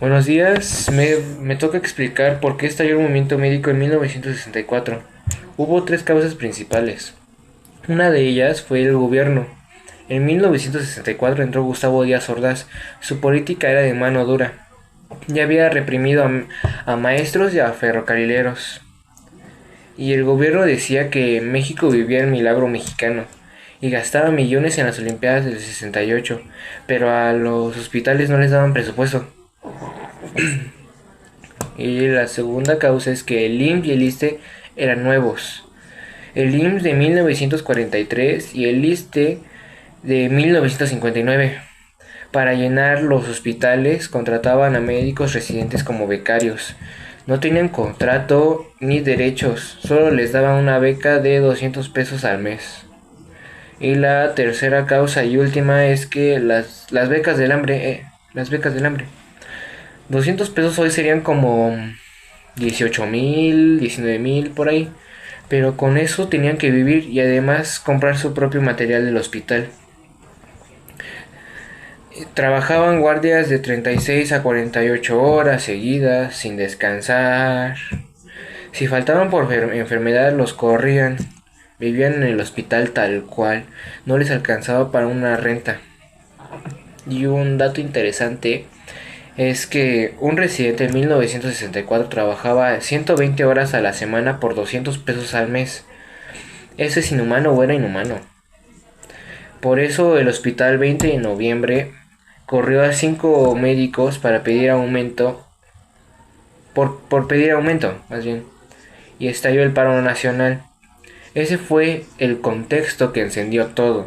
Buenos días, me toca explicar por qué estalló el movimiento médico en 1964. Hubo tres causas principales. Una de ellas fue el gobierno. En 1964 entró Gustavo Díaz Ordaz. Su política era de mano dura. Ya había reprimido a maestros y a ferrocarrileros. Y el gobierno decía que México vivía el milagro mexicano y gastaba millones en las Olimpiadas del 68, pero a los hospitales no les daban presupuesto. Y la segunda causa es que el IMSS y el ISSSTE eran nuevos. El IMSS de 1943 y el ISSSTE de 1959. Para llenar los hospitales contrataban a médicos residentes como becarios. No tenían contrato ni derechos, solo les daban una beca de 200 pesos al mes. Y la tercera causa y última es que las becas del hambre, las becas del hambre. 200 pesos hoy serían como 18,000, 19,000 por ahí. Pero con eso tenían que vivir y además comprar su propio material del hospital. Trabajaban guardias de 36 a 48 horas seguidas, sin descansar. Si faltaban por enfermedad, los corrían. Vivían en el hospital tal cual. No les alcanzaba para una renta. Y un dato interesante es que un residente en 1964 trabajaba 120 horas a la semana por 200 pesos al mes. ¿Eso es inhumano o era inhumano? Por eso el hospital 20 de noviembre corrió a 5 médicos para pedir aumento, por pedir aumento, más bien, y estalló el paro nacional. Ese fue el contexto que encendió todo.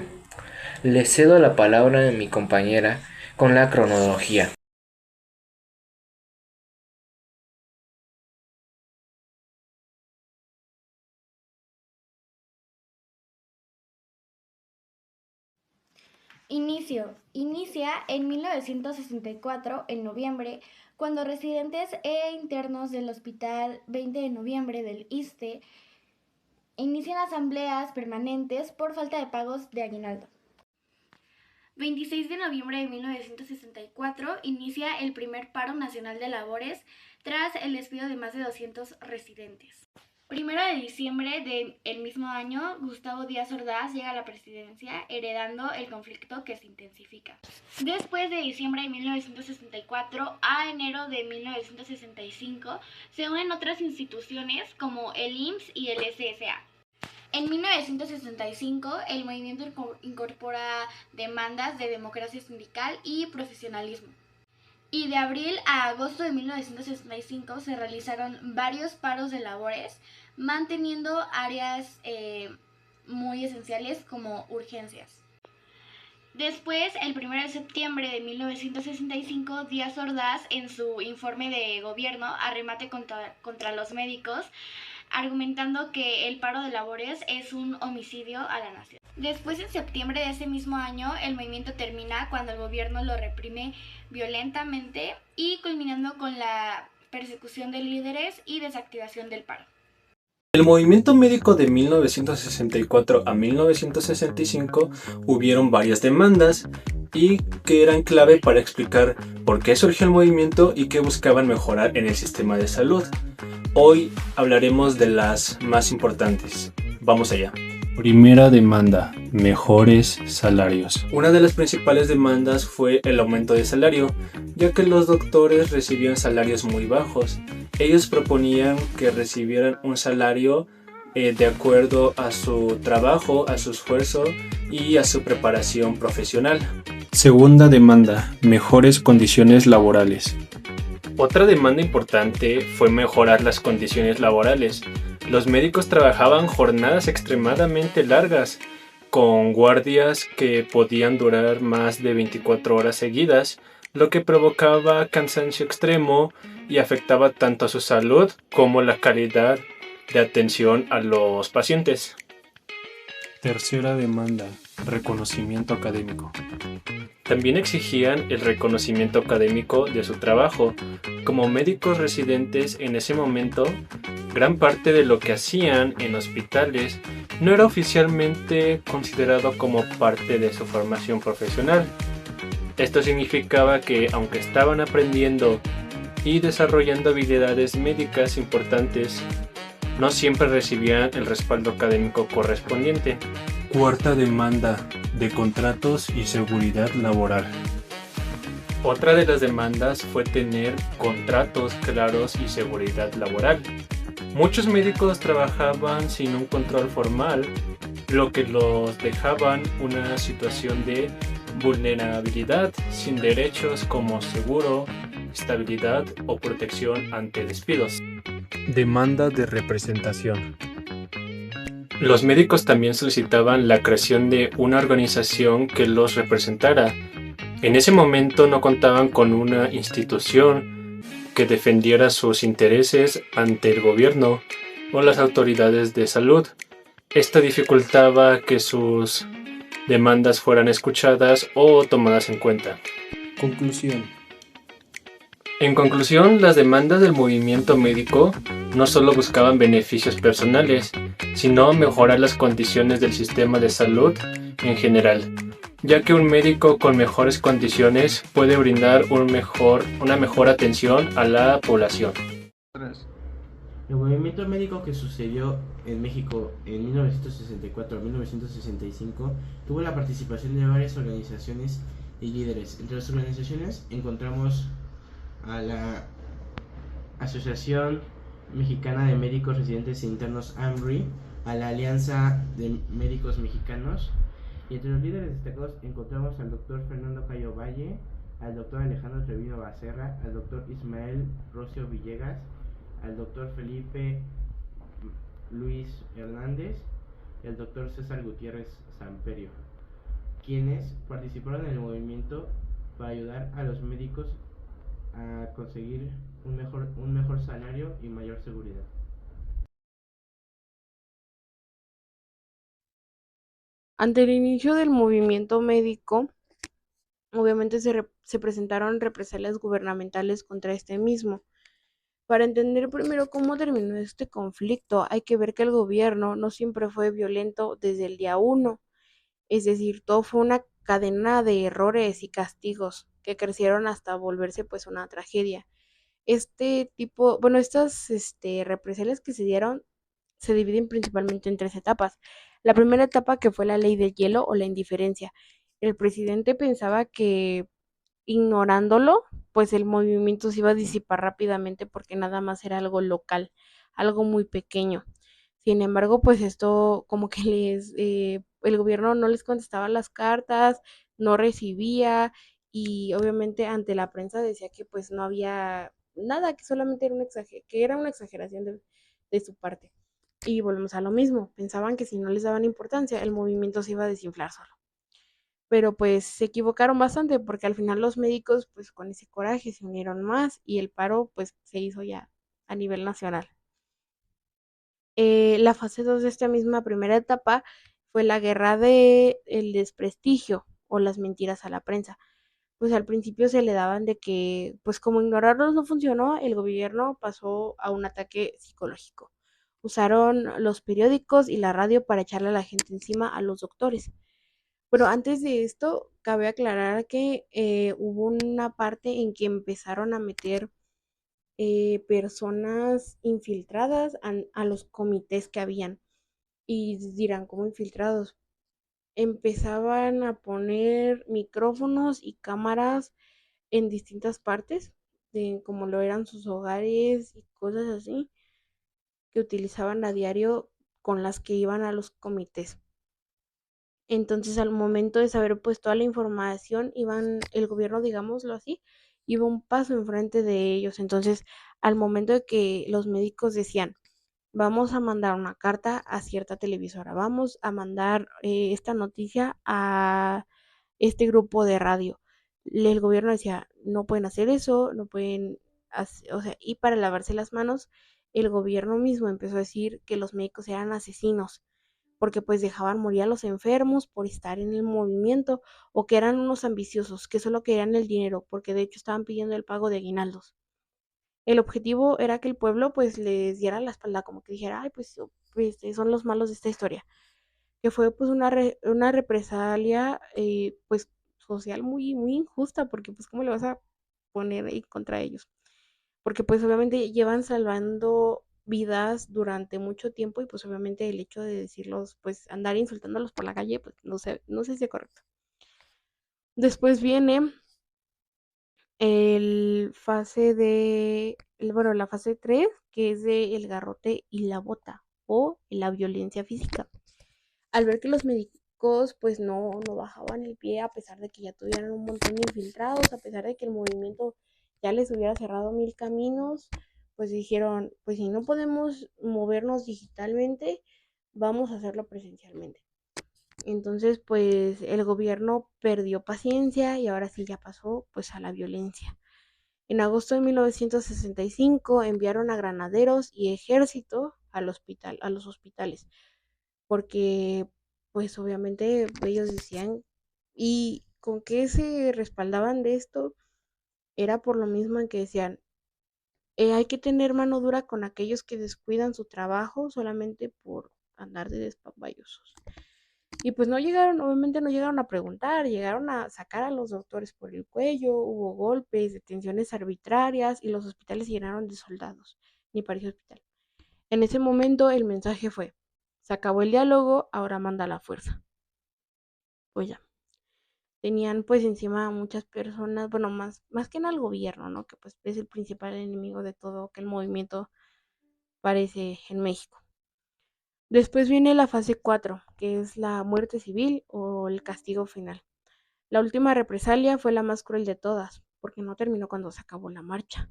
Le cedo la palabra a mi compañera con la cronología. Inicia en 1964, en noviembre, cuando residentes e internos del Hospital 20 de Noviembre del ISSSTE inician asambleas permanentes por falta de pagos de aguinaldo. 26 de noviembre de 1964 inicia el primer paro nacional de labores tras el despido de más de 200 residentes. 1 de diciembre del mismo año, Gustavo Díaz Ordaz llega a la presidencia, heredando el conflicto que se intensifica. Después de diciembre de 1964 a enero de 1965, se unen otras instituciones como el IMSS y el SSA. En 1965, el movimiento incorpora demandas de democracia sindical y profesionalismo. Y de abril a agosto de 1965 se realizaron varios paros de labores, manteniendo áreas muy esenciales como urgencias. Después, el 1 de septiembre de 1965, Díaz Ordaz, en su informe de gobierno, arremate contra los médicos, argumentando que el paro de labores es un homicidio a la nación. Después, en septiembre de ese mismo año, el movimiento termina cuando el gobierno lo reprime violentamente y culminando con la persecución de líderes y desactivación del paro. En el movimiento médico de 1964 a 1965 hubieron varias demandas y que eran clave para explicar por qué surgió el movimiento y qué buscaban mejorar en el sistema de salud. Hoy hablaremos de las más importantes. Vamos allá. Primera demanda: mejores salarios. Una de las principales demandas fue el aumento de salario, ya que los doctores recibían salarios muy bajos. Ellos proponían que recibieran un salario de acuerdo a su trabajo, a su esfuerzo y a su preparación profesional. Segunda demanda: mejores condiciones laborales. Otra demanda importante fue mejorar las condiciones laborales. Los médicos trabajaban jornadas extremadamente largas, con guardias que podían durar más de 24 horas seguidas, lo que provocaba cansancio extremo y afectaba tanto a su salud como la calidad de atención a los pacientes. Tercera demanda: reconocimiento académico. También exigían el reconocimiento académico de su trabajo. Como médicos residentes en ese momento, gran parte de lo que hacían en hospitales no era oficialmente considerado como parte de su formación profesional. Esto significaba que, aunque estaban aprendiendo y desarrollando habilidades médicas importantes, no siempre recibían el respaldo académico correspondiente. Cuarta demanda, de contratos y seguridad laboral. Otra de las demandas fue tener contratos claros y seguridad laboral. Muchos médicos trabajaban sin un control formal, lo que los dejaban una situación de vulnerabilidad, sin derechos como seguro, estabilidad o protección ante despidos. Demanda de representación. Los médicos también solicitaban la creación de una organización que los representara. En ese momento no contaban con una institución que defendiera sus intereses ante el gobierno o las autoridades de salud. Esto dificultaba que sus demandas fueran escuchadas o tomadas en cuenta. Conclusión. En conclusión, las demandas del movimiento médico no solo buscaban beneficios personales, sino mejorar las condiciones del sistema de salud en general, ya que un médico con mejores condiciones puede brindar una mejor atención a la población. El movimiento médico que sucedió en México en 1964 a 1965 tuvo la participación de varias organizaciones y líderes. Entre las organizaciones encontramos a la Asociación Mexicana de Médicos Residentes e Internos AMRI, a la Alianza de Médicos Mexicanos, y entre los líderes destacados encontramos al doctor Fernando Cayo Valle, al doctor Alejandro Treviño Becerra, al doctor Ismael Rocio Villegas, al doctor Felipe Luis Hernández y al doctor César Gutiérrez Samperio, quienes participaron en el movimiento para ayudar a los médicos a conseguir un mejor salario y mayor seguridad. Ante el inicio del movimiento médico, obviamente se presentaron represalias gubernamentales contra este mismo. Para entender primero cómo terminó este conflicto, hay que ver que el gobierno no siempre fue violento desde el día uno, es decir, todo fue una cadena de errores y castigos que crecieron hasta volverse pues una tragedia. Estas represalias que se dieron se dividen principalmente en tres etapas. La primera etapa, que fue la ley del hielo o la indiferencia. El presidente pensaba que ignorándolo, pues el movimiento se iba a disipar rápidamente porque nada más era algo local, algo muy pequeño. Sin embargo, pues esto como que el gobierno no les contestaba las cartas, no recibía y obviamente ante la prensa decía que pues no había nada, que solamente era que era una exageración de su parte. Y volvemos a lo mismo, pensaban que si no les daban importancia, el movimiento se iba a desinflar solo. Pero pues se equivocaron bastante porque al final los médicos pues con ese coraje se unieron más y el paro pues se hizo ya a nivel nacional. La fase 2 de esta misma primera etapa fue la guerra de el desprestigio o las mentiras a la prensa. Pues al principio se le daban de que, pues como ignorarlos no funcionó, el gobierno pasó a un ataque psicológico. Usaron los periódicos y la radio para echarle a la gente encima a los doctores. Pero antes de esto, cabe aclarar que hubo una parte en que empezaron a meter personas infiltradas a los comités que habían. Y dirán, ¿cómo infiltrados? Empezaban a poner micrófonos y cámaras en distintas partes, como lo eran sus hogares y cosas así, que utilizaban a diario con las que iban a los comités. Entonces, al momento de saber pues toda la información, el gobierno, digámoslo así, iba un paso enfrente de ellos. Entonces, al momento de que los médicos decían, vamos a mandar una carta a cierta televisora, vamos a mandar esta noticia a este grupo de radio. El gobierno decía, no pueden hacer eso, no pueden hacer, o sea, y para lavarse las manos, el gobierno mismo empezó a decir que los médicos eran asesinos, porque pues dejaban morir a los enfermos por estar en el movimiento, o que eran unos ambiciosos, que solo querían el dinero, porque de hecho estaban pidiendo el pago de aguinaldos. El objetivo era que el pueblo pues les diera la espalda, como que dijera, ay, pues son los malos de esta historia, que fue pues una represalia pues social muy, muy injusta, porque pues cómo le vas a poner ahí contra ellos. porque pues obviamente llevan salvando vidas durante mucho tiempo y pues obviamente el hecho de decirlos, pues andar insultándolos por la calle, pues no sé si es correcto. Después viene la fase 3 que es de el garrote y la bota o la violencia física. Al ver que los médicos pues no bajaban el pie a pesar de que ya tuvieran un montón de infiltrados, a pesar de que el movimiento ya les hubiera cerrado mil caminos, pues dijeron, pues si no podemos movernos digitalmente, vamos a hacerlo presencialmente. Entonces, pues el gobierno perdió paciencia y ahora sí ya pasó pues a la violencia. En agosto de 1965 enviaron a granaderos y ejército a los hospitales, porque pues obviamente ellos decían, y con qué se respaldaban de esto, era por lo mismo en que decían, hay que tener mano dura con aquellos que descuidan su trabajo solamente por andar de despamballosos. Y pues no llegaron, obviamente no llegaron a preguntar, llegaron a sacar a los doctores por el cuello, hubo golpes, detenciones arbitrarias y los hospitales se llenaron de soldados, ni pareció hospital. En ese momento el mensaje fue, se acabó el diálogo, ahora manda la fuerza. Pues ya, tenían pues encima a muchas personas, bueno, más que en el gobierno, ¿no? Que pues es el principal enemigo de todo que el movimiento parece en México. Después viene la fase 4 que es la muerte civil o el castigo final. La última represalia fue la más cruel de todas, porque no terminó cuando se acabó la marcha.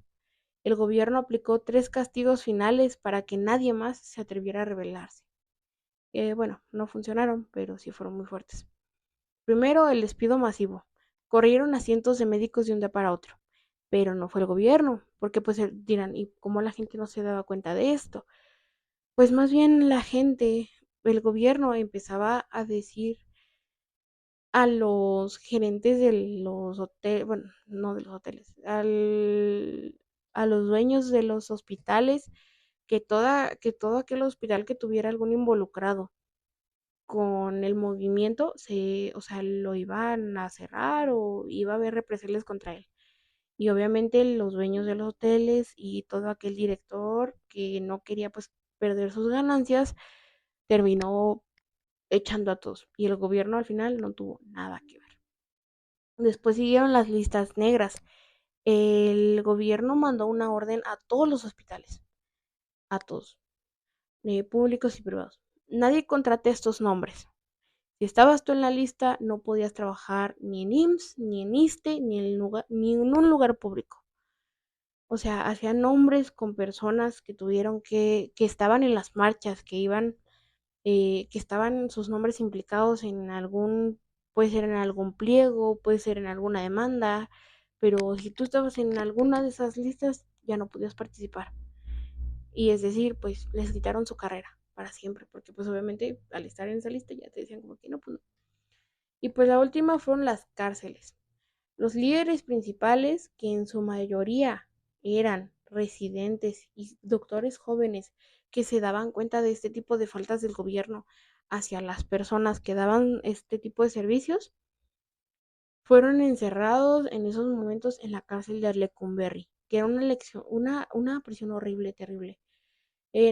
El gobierno aplicó 3 castigos finales para que nadie más se atreviera a rebelarse. Bueno, no funcionaron, pero sí fueron muy fuertes. Primero, el despido masivo. Corrieron a cientos de médicos de un día para otro. Pero no fue el gobierno, porque pues dirán, ¿y cómo la gente no se daba cuenta de esto? Pues más bien la gente, el gobierno empezaba a decir a los gerentes de los hoteles, bueno, no de los hoteles, a los dueños de los hospitales, que todo aquel hospital que tuviera algún involucrado con el movimiento, o sea, lo iban a cerrar o iba a haber represalias contra él. Y obviamente los dueños de los hoteles y todo aquel director que no quería pues perder sus ganancias, terminó echando a todos. Y el gobierno al final no tuvo nada que ver. Después siguieron las listas negras. El gobierno mandó una orden a todos los hospitales, a todos, públicos y privados. Nadie contrate estos nombres. Si estabas tú en la lista, no podías trabajar ni en IMSS, ni en ISSSTE, ni en un lugar público. O sea, hacían nombres con personas que tuvieron que estaban en las marchas, que estaban sus nombres implicados en puede ser en algún pliego, puede ser en alguna demanda, pero si tú estabas en alguna de esas listas, ya no podías participar. Y es decir, pues les quitaron su carrera para siempre, porque pues obviamente al estar en esa lista ya te decían como que no, pues no. Y pues la última fueron las cárceles. Los líderes principales, que en su mayoría eran residentes y doctores jóvenes que se daban cuenta de este tipo de faltas del gobierno hacia las personas que daban este tipo de servicios, fueron encerrados en esos momentos en la cárcel de Lecumberri, que era una prisión horrible, terrible.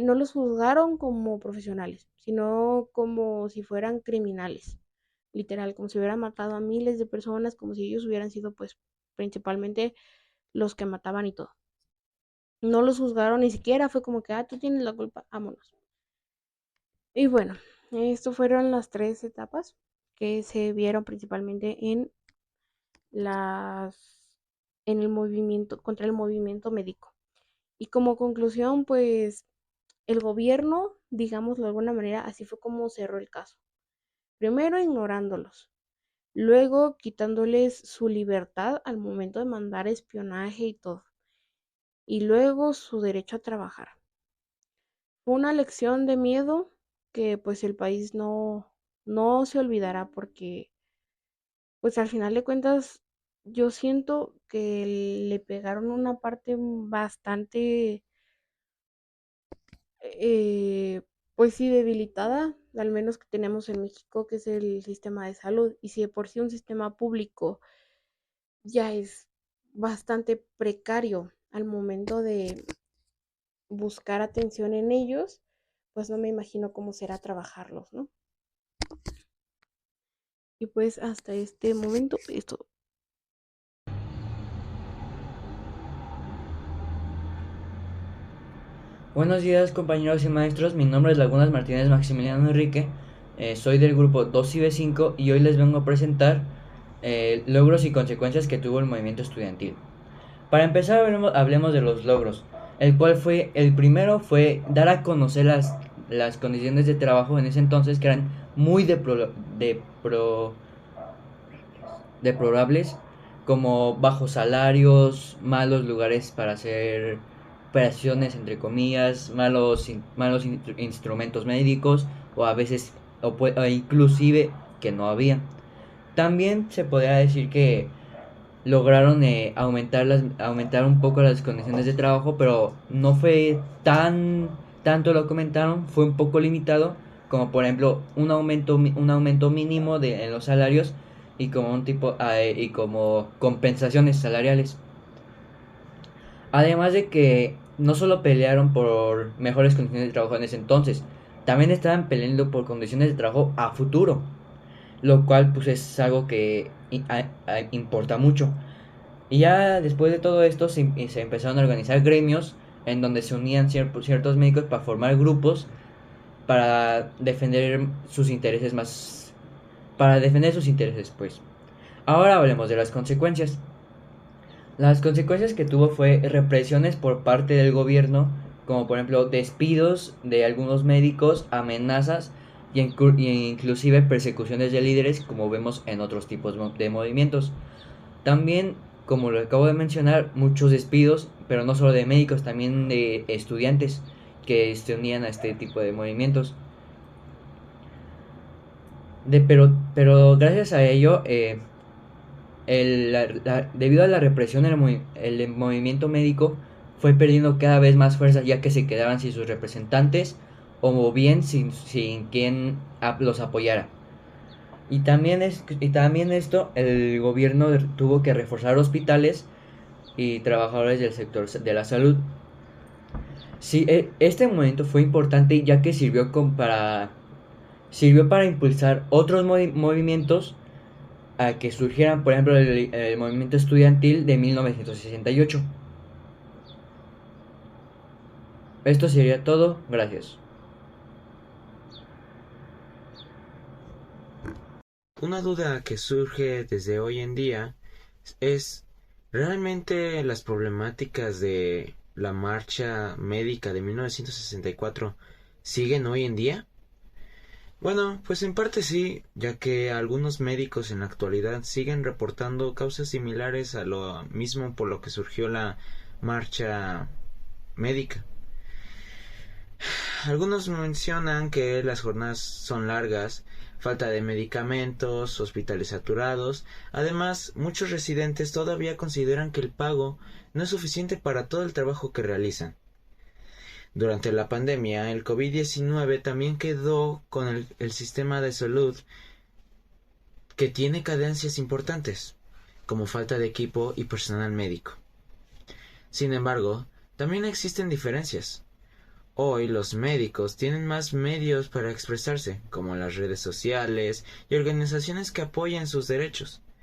No los juzgaron como profesionales, sino como si fueran criminales, literal, como si hubieran matado a miles de personas, como si ellos hubieran sido pues principalmente los que mataban y todo. No los juzgaron ni siquiera, fue como que, tú tienes la culpa, vámonos. Y bueno, esto fueron las 3 etapas que se vieron principalmente las, en el movimiento, contra el movimiento médico. Y como conclusión, pues el gobierno, digámoslo de alguna manera, así fue como cerró el caso. Primero ignorándolos, luego quitándoles su libertad al momento de mandar espionaje y todo, y luego su derecho a trabajar. Fue una lección de miedo que pues el país no se olvidará porque pues al final de cuentas yo siento que le pegaron una parte bastante eh, pues sí, debilitada, al menos que tenemos en México, que es el sistema de salud. Y si de por sí un sistema público ya es bastante precario, al momento de buscar atención en ellos, pues no me imagino cómo será trabajarlos, ¿no? Y pues hasta este momento esto. Buenos días compañeros y maestros, mi nombre es Lagunas Martínez Maximiliano Enrique, soy del grupo 2IB5 y hoy les vengo a presentar logros y consecuencias que tuvo el movimiento estudiantil. Para empezar hablemos de los logros, el primero fue dar a conocer las condiciones de trabajo en ese entonces que eran muy deplorables, como bajos salarios, malos lugares para hacer operaciones entre comillas, malos instrumentos médicos o a veces o inclusive que no había. También se podría decir que lograron aumentar un poco las condiciones de trabajo, pero no fue tanto lo que aumentaron, fue un poco limitado, como por ejemplo un aumento mínimo en los salarios y y como compensaciones salariales. Además de que no solo pelearon por mejores condiciones de trabajo en ese entonces, también estaban peleando por condiciones de trabajo a futuro, lo cual pues es algo que importa mucho. Y ya después de todo esto se empezaron a organizar gremios en donde se unían ciertos médicos para formar grupos para defender sus intereses pues. Ahora hablemos de las consecuencias. Las consecuencias que tuvo fue represiones por parte del gobierno, como por ejemplo despidos de algunos médicos, amenazas y inclusive persecuciones de líderes, como vemos en otros tipos de movimientos. También, como lo acabo de mencionar, muchos despidos, pero no solo de médicos, también de estudiantes que se unían a este tipo de movimientos. Pero gracias a ello, debido a la represión, el movimiento médico fue perdiendo cada vez más fuerza, ya que se quedaban sin sus representantes o bien sin quien los apoyara. Y también esto, el gobierno tuvo que reforzar hospitales y trabajadores del sector de la salud. Sí, este momento fue importante ya que sirvió para impulsar otros movimientos a que surgieran, por ejemplo, el movimiento estudiantil de 1968. Esto sería todo, gracias. Una duda que surge desde hoy en día es, ¿realmente las problemáticas de la marcha médica de 1964 siguen hoy en día? Bueno, pues en parte sí, ya que algunos médicos en la actualidad siguen reportando causas similares a lo mismo por lo que surgió la marcha médica. Algunos mencionan que las jornadas son largas, falta de medicamentos, hospitales saturados. Además, muchos residentes todavía consideran que el pago no es suficiente para todo el trabajo que realizan. Durante la pandemia, el COVID-19 también quedó con el sistema de salud que tiene carencias importantes, como falta de equipo y personal médico. Sin embargo, también existen diferencias. Hoy los médicos tienen más medios para expresarse, como las redes sociales y organizaciones que apoyan sus derechos.